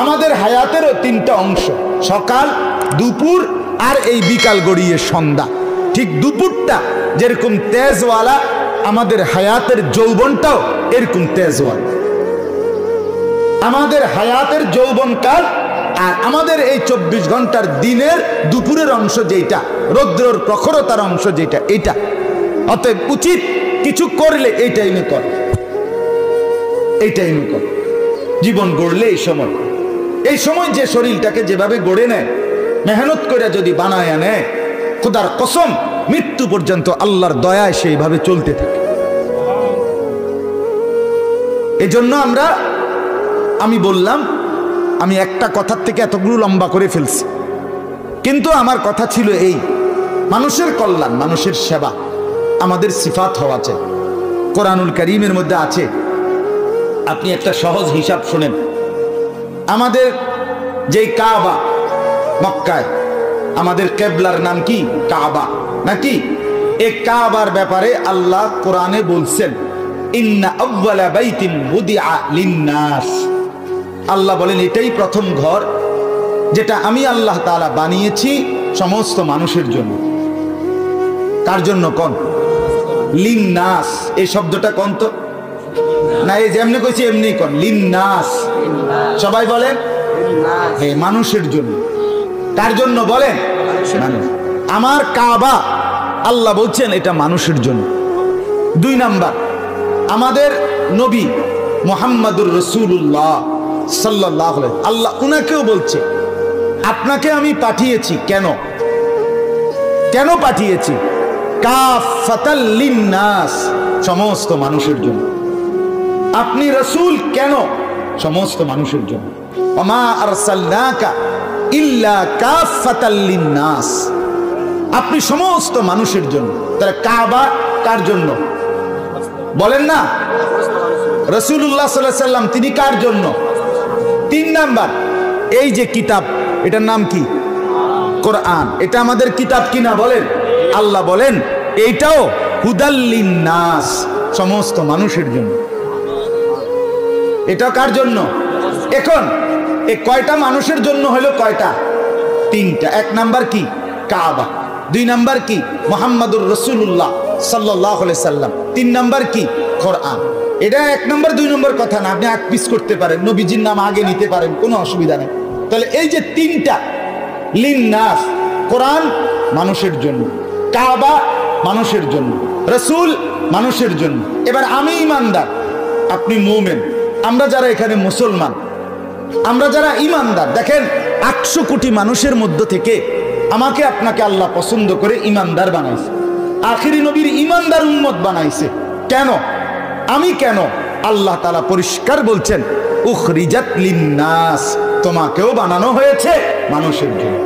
আমাদের হায়াতেরও তিনটা অংশ, সকাল, দুপুর আর এই বিকাল গড়িয়ে সন্ধ্যা। ঠিক দুপুরটা যেরকম তেজওয়ালা, আমাদের হায়াতের যৌবনটাও এরকম তেজওয়ালা। আমাদের হায়াতের যৌবনকাল আর আমাদের এই 24 ঘন্টার দিনের দুপুরের অংশ যেটা, রৌদ্রের প্রখরতার অংশ যেটা, এটা। অতএব উচিত কিছু করলে এই টাইমে কর, এই টাইমে কর। জীবন গড়লে এই সময় যে শরীরটাকে যেভাবে গড়ে নেয়, মেহনত করে যদি বানায় নেয়, খোদার কসম মৃত্যু পর্যন্ত আল্লাহর দয়ায় সেইভাবে চলতে থাকে। এজন্য আমি বললাম, আমি একটা কথার থেকে এতগুলো লম্বা করে ফেলছি, কিন্তু আমার কথা ছিল এই, মানুষের কল্যাণ, মানুষের সেবা আমাদের সিফাত হওয়া চাই। কোরআনুল কারীমের মধ্যে আছে, আপনি একটা সহজ হিসাব শুনেন। আমাদের যেই কাবা মক্কায়, আমাদের কেবলার নাম কি? কাবা নাকি? এই কাবার ব্যাপারে আল্লাহ কোরআনে বলছেন, ইন্না আউওয়ালা বাইতিন বুদিআ লিন্নাস। আল্লাহ বলেন এটাই প্রথম ঘর যেটা আমি আল্লাহ তাআলা বানিয়েছি সমস্ত মানুষের জন্য। কার জন্য? কোন? লিন্নাস। এই শব্দটা কোন তো না, এই যেমনি কইছি এমনি কোন, লিন্নাস। সবাই বলেন মানুষের জন্য। কার জন্য বলেন? আমার কাবা আল্লাহ বলছেন এটা মানুষের জন্য। 2 নাম্বার, আমাদের নবী মুহাম্মাদুর রাসূলুল্লাহ সাল্লাল্লাহু আলাইহি, আল্লাহ উনাকেও বলছে আপনাকে আমি পাঠিয়েছি। কেন পাঠিয়েছি? কাফাতাল লিন্নাস, সমস্ত মানুষের জন্য। আপনি রাসূল কেন? সমস্ত মানুষের জন্য। ওমা আরসালনাকা ইল্লা কাফাতাল লিন্নাস, আপনি সমস্ত মানুষের জন্য। তাহলে কাবা কার জন্য? বলেন না। রাসূলুল্লাহ সাল্লাল্লাহু আলাইহি সাল্লাম তিনি কার জন্য? 3 নাম্বার, এই যে কিতাব, এটার নাম কি? কোরআন। এটা আমাদের কিতাব কিনা বলেন? আল্লাহ বলেন এইটাও হুদাল লিন্নাস, সমস্ত মানুষের জন্য। এটা কার জন্য? এখন এই কয়টা মানুষের জন্য হলো? কয়টা? 3টা। 1 নাম্বার কি? কাবা। 2 নাম্বার কি? মুহাম্মাদুর রাসূলুল্লাহ সাল্লাল্লাহু আলাইহি সাল্লাম। 3 নাম্বার কি? কোরআন। এটা 1 নাম্বার 2 নাম্বার কথা না, আপনি 1 পিস করতে পারেন, নবীজির নাম আগে নিতে পারেন, কোনো অসুবিধা নেই। তাহলে এই যে 3টা, লিন্নাস, কোরআন মানুষের জন্য, কাবা মানুষের জন্য, রাসূল মানুষের জন্য। এবার আমি ইমানদার, আপনি মুমিন, আমরা যারা এখানে মুসলমান, আমরা যারা ইমানদার, দেখেন 800 কোটি মানুষের মধ্য থেকে আমাকে আপনাকে আল্লাহ পছন্দ করে ইমানদার বানাইছে, আখিরি নবীর ইমানদার উম্মত বানাইছে। কেন? আমি কেন? আল্লাহ তাআলা পরিষ্কার বলছেন উখরিজাত লিন্নাস, তোমাকেও বানানো হয়েছে মানুষের জন্য।